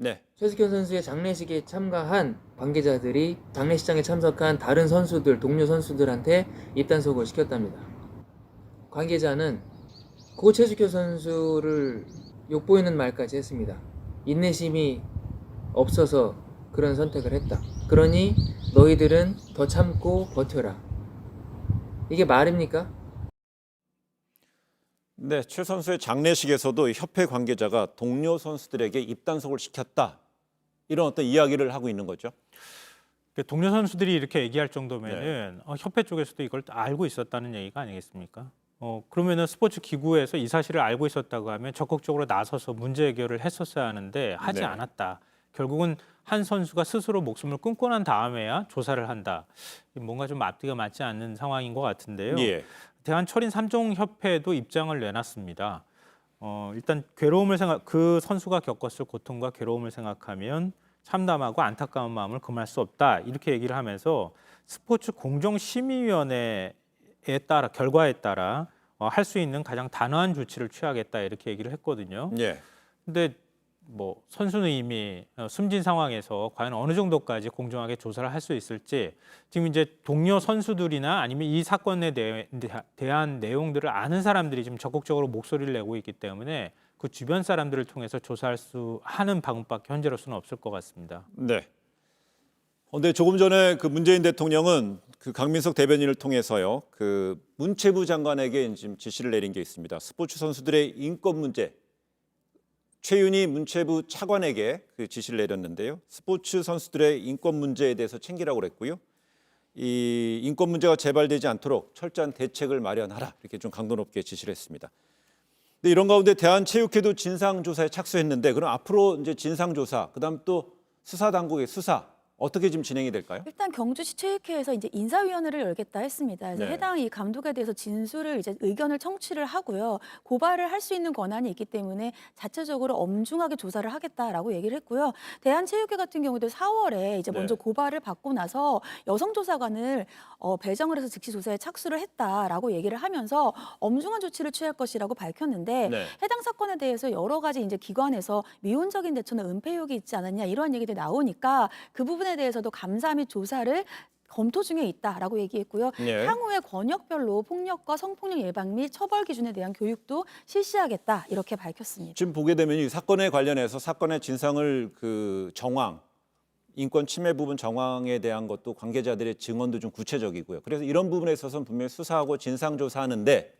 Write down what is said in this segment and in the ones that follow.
네. 최숙현 선수의 장례식에 참가한 관계자들이 장례식장에 참석한 다른 선수들, 동료 선수들한테 입단속을 시켰답니다. 관계자는 고 최숙현 선수를 욕보이는 말까지 했습니다. 인내심이 없어서 그런 선택을 했다. 그러니 너희들은 더 참고 버텨라. 이게 말입니까? 네, 최 선수의 장례식에서도 협회 관계자가 동료 선수들에게 입단속을 시켰다. 이런 어떤 이야기를 하고 있는 거죠. 동료 선수들이 이렇게 얘기할 정도면은 협회 쪽에서도 이걸 알고 있었다는 얘기가 아니겠습니까? 그러면은 스포츠 기구에서 이 사실을 알고 있었다고 하면 적극적으로 나서서 문제 해결을 했었어야 하는데 하지 네. 않았다. 결국은 한 선수가 스스로 목숨을 끊고 난 다음에야 조사를 한다. 뭔가 좀 앞뒤가 맞지 않는 상황인 것 같은데요. 예. 대한철인 3종 협회도 입장을 내놨습니다. 일단 그 선수가 겪었을 고통과 괴로움을 생각하면 참담하고 안타까운 마음을 금할 수 없다. 이렇게 얘기를 하면서 스포츠 공정심의위원회에 따라 결과에 따라 할 수 있는 가장 단호한 조치를 취하겠다 이렇게 얘기를 했거든요. 예. 근데 뭐 선수는 이미 숨진 상황에서 과연 어느 정도까지 공정하게 조사를 할 수 있을지 지금 이제 동료 선수들이나 아니면 이 사건에 대한 내용들을 아는 사람들이 지금 적극적으로 목소리를 내고 있기 때문에 그 주변 사람들을 통해서 조사할 수 하는 방법밖에 현재로서는 없을 것 같습니다. 네. 근데 조금 전에 그 문재인 대통령은 그 강민석 대변인을 통해서요, 그 문체부 장관에게 지금 지시를 내린 게 있습니다. 스포츠 선수들의 인권 문제. 최윤희 문체부 차관에게 그 지시를 내렸는데요. 스포츠 선수들의 인권 문제에 대해서 챙기라고 그랬고요. 이 인권 문제가 재발되지 않도록 철저한 대책을 마련하라 이렇게 좀 강도 높게 지시를 했습니다. 근데 이런 가운데 대한체육회도 진상조사에 착수했는데 그럼 앞으로 이제 진상조사, 그다음 또 수사 당국의 수사 어떻게 지금 진행이 될까요? 일단 경주시 체육회에서 이제 인사위원회를 열겠다 했습니다. 그래서 네. 해당 이 감독에 대해서 진술을 이제 의견을 청취를 하고요. 고발을 할 수 있는 권한이 있기 때문에 자체적으로 엄중하게 조사를 하겠다라고 얘기를 했고요. 대한체육회 같은 경우도 4월에 이제 먼저 네. 고발을 받고 나서 여성조사관을 배정을 해서 즉시 조사에 착수를 했다라고 얘기를 하면서 엄중한 조치를 취할 것이라고 밝혔는데 네. 해당 사건에 대해서 여러 가지 이제 기관에서 미온적인 대처나 은폐 의혹이 있지 않았냐 이러한 얘기들이 나오니까 그 부분에 대해서도 감사 및 조사를 검토 중에 있다라고 얘기했고요. 네. 향후에 권역별로 폭력과 성폭력 예방 및 처벌 기준에 대한 교육도 실시하겠다 이렇게 밝혔습니다. 지금 보게 되면 이 사건에 관련해서 사건의 진상을 그 정황, 인권 침해 부분 정황에 대한 것도 관계자들의 증언도 좀 구체적이고요. 그래서 이런 부분에 있어서는 분명히 수사하고 진상조사하는데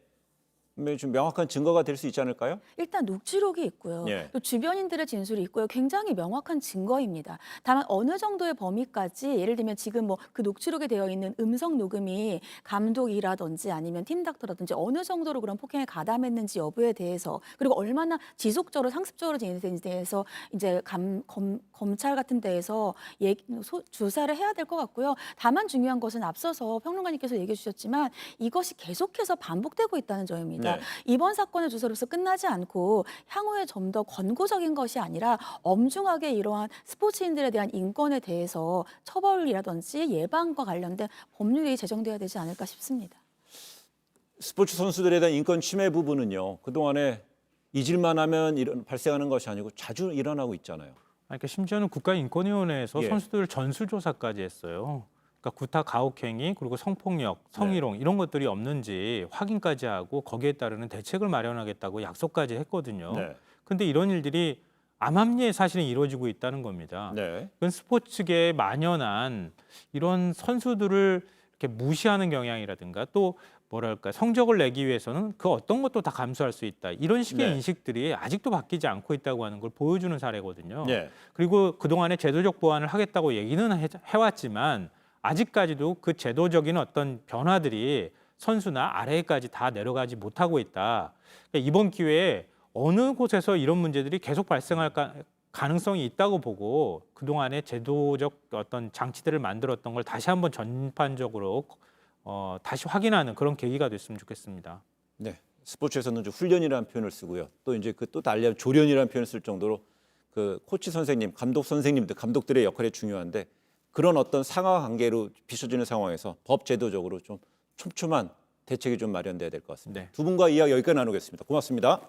분명히 좀 명확한 증거가 될 수 있지 않을까요? 일단 녹취록이 있고요. 예. 또 주변인들의 진술이 있고요. 굉장히 명확한 증거입니다. 다만 어느 정도의 범위까지 예를 들면 지금 뭐 그 녹취록에 되어 있는 음성 녹음이 감독이라든지 아니면 팀닥터라든지 어느 정도로 그런 폭행에 가담했는지 여부에 대해서 그리고 얼마나 지속적으로 상습적으로 진행되는지에 대해서 이제 검찰 같은 데에서 조사를 해야 될 것 같고요. 다만 중요한 것은 앞서서 평론가님께서 얘기해 주셨지만 이것이 계속해서 반복되고 있다는 점입니다. 네. 이번 사건의 조사로서 끝나지 않고 향후에 좀 더 권고적인 것이 아니라 엄중하게 이러한 스포츠인들에 대한 인권에 대해서 처벌이라든지 예방과 관련된 법률이 제정돼야 되지 않을까 싶습니다. 스포츠 선수들에 대한 인권 침해 부분은요. 그동안에 잊을만 하면 발생하는 것이 아니고 자주 일어나고 있잖아요. 그러니까 심지어는 국가인권위원회에서 예. 선수들 전수조사까지 했어요. 그러니까 구타 가혹행위 그리고 성폭력, 성희롱 이런 것들이 없는지 확인까지 하고 거기에 따르는 대책을 마련하겠다고 약속까지 했거든요. 네. 근데 이런 일들이 암암리에 사실은 이루어지고 있다는 겁니다. 네. 그건 스포츠계에 만연한 이런 선수들을 이렇게 무시하는 경향이라든가 또 뭐랄까 성적을 내기 위해서는 그 어떤 것도 다 감수할 수 있다. 이런 식의 네. 인식들이 아직도 바뀌지 않고 있다고 하는 걸 보여주는 사례거든요. 네. 그리고 그동안에 제도적 보완을 하겠다고 얘기는 해왔지만 아직까지도 그 제도적인 어떤 변화들이 선수나 아래까지 다 내려가지 못하고 있다. 그러니까 이번 기회에 어느 곳에서 이런 문제들이 계속 발생할 가능성이 있다고 보고 그동안의 제도적 어떤 장치들을 만들었던 걸 다시 한번 전반적으로 다시 확인하는 그런 계기가 됐으면 좋겠습니다. 네. 스포츠에서는 좀 훈련이라는 표현을 쓰고요. 또 이제 그 또 달리 조련이라는 표현을 쓸 정도로 그 코치 선생님, 감독 선생님들, 감독들의 역할이 중요한데 그런 어떤 상하 관계로 비춰지는 상황에서 법 제도적으로 좀 촘촘한 대책이 좀 마련돼야 될 것 같습니다. 네. 두 분과 이야기 여기까지 나누겠습니다. 고맙습니다.